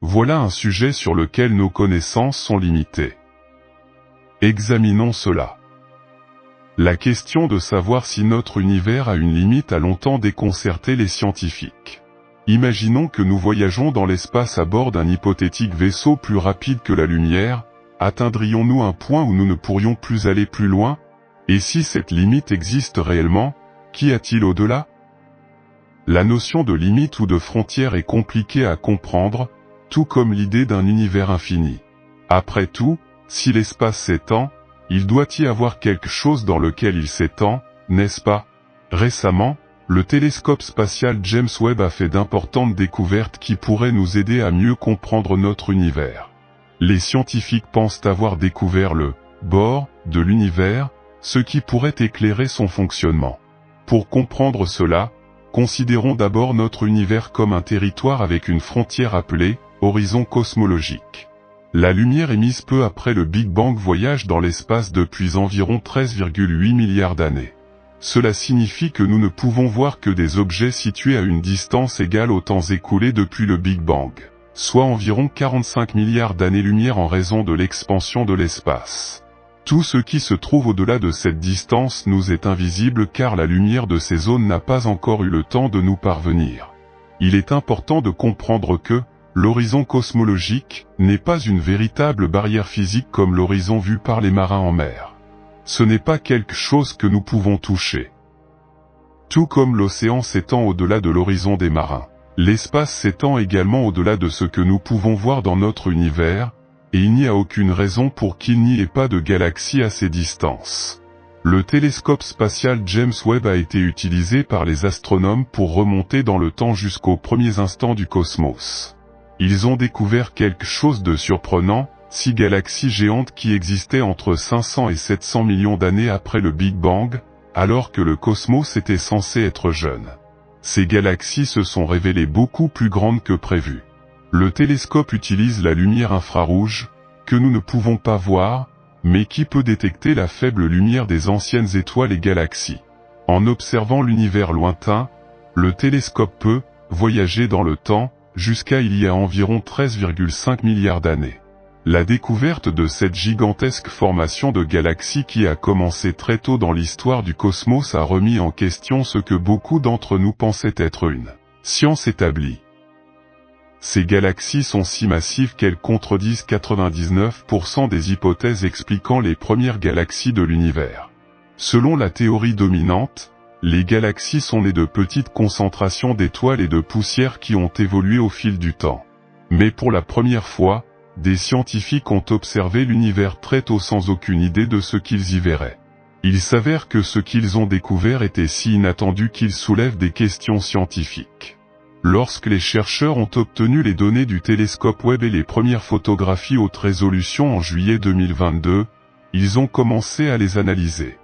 Voilà un sujet sur lequel nos connaissances sont limitées. Examinons cela. La question de savoir si notre univers a une limite a longtemps déconcerté les scientifiques. Imaginons que nous voyageons dans l'espace à bord d'un hypothétique vaisseau plus rapide que la lumière, atteindrions-nous un point où nous ne pourrions plus aller plus loin? Et si cette limite existe réellement, qu'y a-t-il au-delà? La notion de limite ou de frontière est compliquée à comprendre, tout comme l'idée d'un univers infini. Après tout, si l'espace s'étend, il doit y avoir quelque chose dans lequel il s'étend, n'est-ce pas? Récemment, le télescope spatial James Webb a fait d'importantes découvertes qui pourraient nous aider à mieux comprendre notre univers. Les scientifiques pensent avoir découvert le « bord » de l'univers, ce qui pourrait éclairer son fonctionnement. Pour comprendre cela, considérons d'abord notre univers comme un territoire avec une frontière appelée « horizon cosmologique ». La lumière émise peu après le Big Bang voyage dans l'espace depuis environ 13,8 milliards d'années. Cela signifie que nous ne pouvons voir que des objets situés à une distance égale au temps écoulé depuis le Big Bang, soit environ 45 milliards d'années-lumière en raison de l'expansion de l'espace. Tout ce qui se trouve au-delà de cette distance nous est invisible car la lumière de ces zones n'a pas encore eu le temps de nous parvenir. Il est important de comprendre que l'horizon cosmologique n'est pas une véritable barrière physique comme l'horizon vu par les marins en mer. Ce n'est pas quelque chose que nous pouvons toucher. Tout comme l'océan s'étend au-delà de l'horizon des marins, l'espace s'étend également au-delà de ce que nous pouvons voir dans notre univers, et il n'y a aucune raison pour qu'il n'y ait pas de galaxies à ces distances. Le télescope spatial James Webb a été utilisé par les astronomes pour remonter dans le temps jusqu'aux premiers instants du cosmos. Ils ont découvert quelque chose de surprenant, 6 galaxies géantes qui existaient entre 500 et 700 millions d'années après le Big Bang, alors que le cosmos était censé être jeune. Ces galaxies se sont révélées beaucoup plus grandes que prévu. Le télescope utilise la lumière infrarouge, que nous ne pouvons pas voir, mais qui peut détecter la faible lumière des anciennes étoiles et galaxies. En observant l'univers lointain, le télescope peut voyager dans le temps, jusqu'à il y a environ 13,5 milliards d'années. La découverte de cette gigantesque formation de galaxies qui a commencé très tôt dans l'histoire du cosmos a remis en question ce que beaucoup d'entre nous pensaient être une science établie. Ces galaxies sont si massives qu'elles contredisent 99% des hypothèses expliquant les premières galaxies de l'univers. Selon la théorie dominante, les galaxies sont nées de petites concentrations d'étoiles et de poussière qui ont évolué au fil du temps. Mais pour la première fois, des scientifiques ont observé l'univers très tôt sans aucune idée de ce qu'ils y verraient. Il s'avère que ce qu'ils ont découvert était si inattendu qu'il soulève des questions scientifiques. Lorsque les chercheurs ont obtenu les données du télescope Webb et les premières photographies haute résolution en juillet 2022, ils ont commencé à les analyser.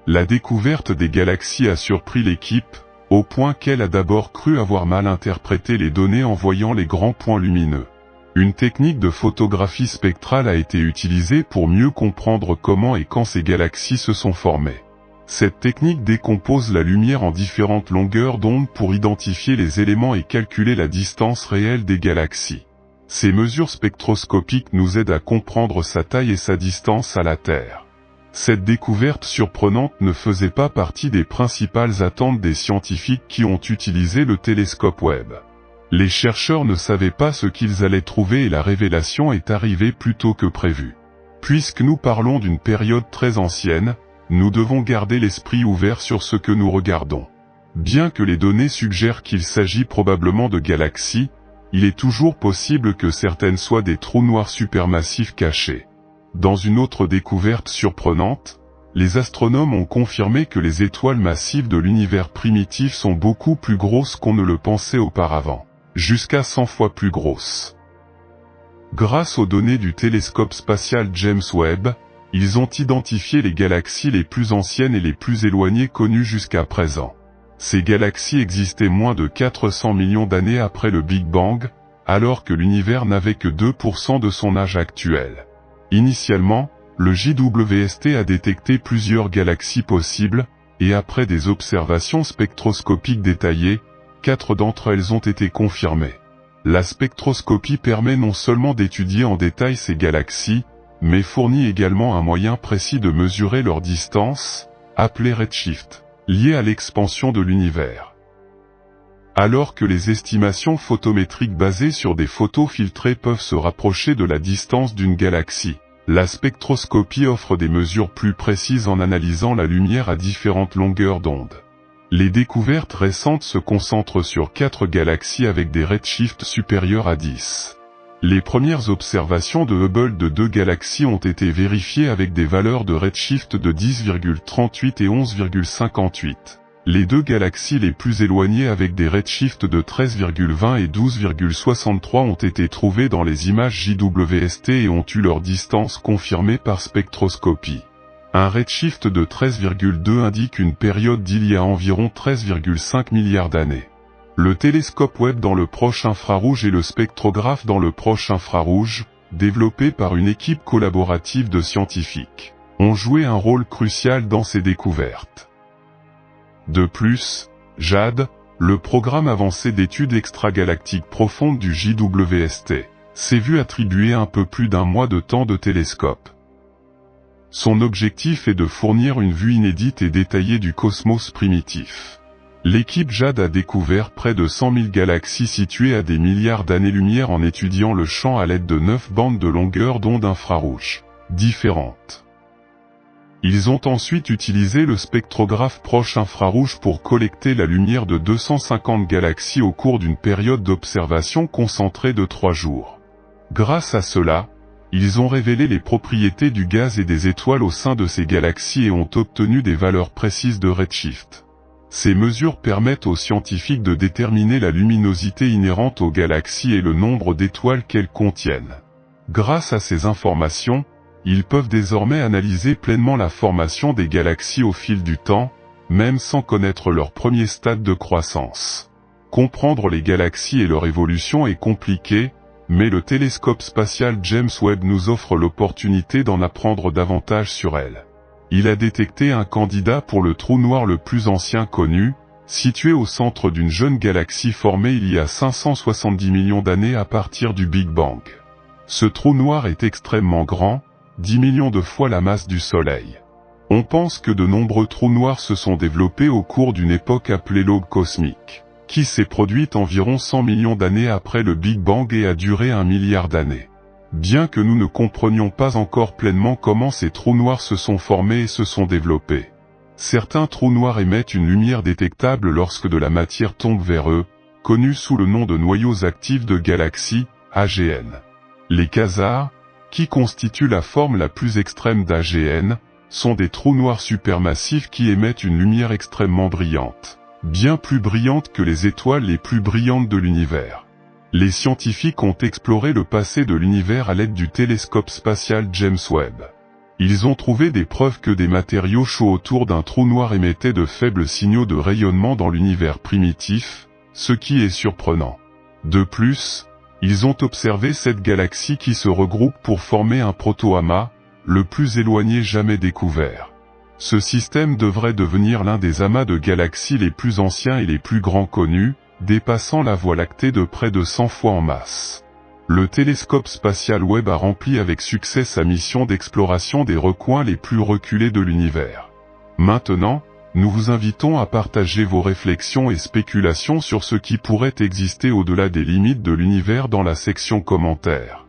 La découverte des galaxies a surpris l'équipe, au point qu'elle a d'abord cru avoir mal interprété les données en voyant les grands points lumineux. Une technique de photographie spectrale a été utilisée pour mieux comprendre comment et quand ces galaxies se sont formées. Cette technique décompose la lumière en différentes longueurs d'onde pour identifier les éléments et calculer la distance réelle des galaxies. Ces mesures spectroscopiques nous aident à comprendre sa taille et sa distance à la Terre. Cette découverte surprenante ne faisait pas partie des principales attentes des scientifiques qui ont utilisé le télescope Webb. Les chercheurs ne savaient pas ce qu'ils allaient trouver et la révélation est arrivée plus tôt que prévu. Puisque nous parlons d'une période très ancienne, nous devons garder l'esprit ouvert sur ce que nous regardons. Bien que les données suggèrent qu'il s'agit probablement de galaxies, il est toujours possible que certaines soient des trous noirs supermassifs cachés. Dans une autre découverte surprenante, les astronomes ont confirmé que les étoiles massives de l'univers primitif sont beaucoup plus grosses qu'on ne le pensait auparavant, jusqu'à 100 fois plus grosses. Grâce aux données du télescope spatial James Webb, ils ont identifié les galaxies les plus anciennes et les plus éloignées connues jusqu'à présent. Ces galaxies existaient moins de 400 millions d'années après le Big Bang, alors que l'univers n'avait que 2% de son âge actuel. Initialement, le JWST a détecté plusieurs galaxies possibles, et après des observations spectroscopiques détaillées, 4 d'entre elles ont été confirmées. La spectroscopie permet non seulement d'étudier en détail ces galaxies, mais fournit également un moyen précis de mesurer leur distance, appelé redshift, lié à l'expansion de l'univers. Alors que les estimations photométriques basées sur des photos filtrées peuvent se rapprocher de la distance d'une galaxie, la spectroscopie offre des mesures plus précises en analysant la lumière à différentes longueurs d'onde. Les découvertes récentes se concentrent sur 4 galaxies avec des redshifts supérieurs à 10. Les premières observations de Hubble de 2 galaxies ont été vérifiées avec des valeurs de redshift de 10,38 et 11,58. Les 2 galaxies les plus éloignées avec des redshifts de 13,20 et 12,63 ont été trouvées dans les images JWST et ont eu leur distance confirmée par spectroscopie. Un redshift de 13,2 indique une période d'il y a environ 13,5 milliards d'années. Le télescope Webb dans le proche infrarouge et le spectrographe dans le proche infrarouge, développés par une équipe collaborative de scientifiques, ont joué un rôle crucial dans ces découvertes. De plus, JADE, le programme avancé d'études extragalactiques profondes du JWST, s'est vu attribuer un peu plus d'1 mois de temps de télescope. Son objectif est de fournir une vue inédite et détaillée du cosmos primitif. L'équipe JADE a découvert près de 100 000 galaxies situées à des milliards d'années-lumière en étudiant le champ à l'aide de 9 bandes de longueur d'onde infrarouge différentes. Ils ont ensuite utilisé le spectrographe proche infrarouge pour collecter la lumière de 250 galaxies au cours d'une période d'observation concentrée de 3 jours. Grâce à cela, ils ont révélé les propriétés du gaz et des étoiles au sein de ces galaxies et ont obtenu des valeurs précises de redshift. Ces mesures permettent aux scientifiques de déterminer la luminosité inhérente aux galaxies et le nombre d'étoiles qu'elles contiennent. Grâce à ces informations, ils peuvent désormais analyser pleinement la formation des galaxies au fil du temps, même sans connaître leur premier stade de croissance. Comprendre les galaxies et leur évolution est compliqué, mais le télescope spatial James Webb nous offre l'opportunité d'en apprendre davantage sur elles. Il a détecté un candidat pour le trou noir le plus ancien connu, situé au centre d'une jeune galaxie formée il y a 570 millions d'années à partir du Big Bang. Ce trou noir est extrêmement grand, 10 millions de fois la masse du Soleil. On pense que de nombreux trous noirs se sont développés au cours d'une époque appelée l'aube cosmique, qui s'est produite environ 100 millions d'années après le Big Bang et a duré 1 milliard d'années. Bien que nous ne comprenions pas encore pleinement comment ces trous noirs se sont formés et se sont développés. Certains trous noirs émettent une lumière détectable lorsque de la matière tombe vers eux, connue sous le nom de noyaux actifs de galaxies, AGN. Les quasars, qui constituent la forme la plus extrême d'AGN, sont des trous noirs supermassifs qui émettent une lumière extrêmement brillante, bien plus brillante que les étoiles les plus brillantes de l'univers. Les scientifiques ont exploré le passé de l'univers à l'aide du télescope spatial James Webb. Ils ont trouvé des preuves que des matériaux chauds autour d'un trou noir émettaient de faibles signaux de rayonnement dans l'univers primitif, ce qui est surprenant. De plus, ils ont observé cette galaxie qui se regroupe pour former un proto-amas, le plus éloigné jamais découvert. Ce système devrait devenir l'un des amas de galaxies les plus anciens et les plus grands connus, dépassant la Voie lactée de près de 100 fois en masse. Le télescope spatial Webb a rempli avec succès sa mission d'exploration des recoins les plus reculés de l'univers. Maintenant, nous vous invitons à partager vos réflexions et spéculations sur ce qui pourrait exister au-delà des limites de l'univers dans la section commentaires.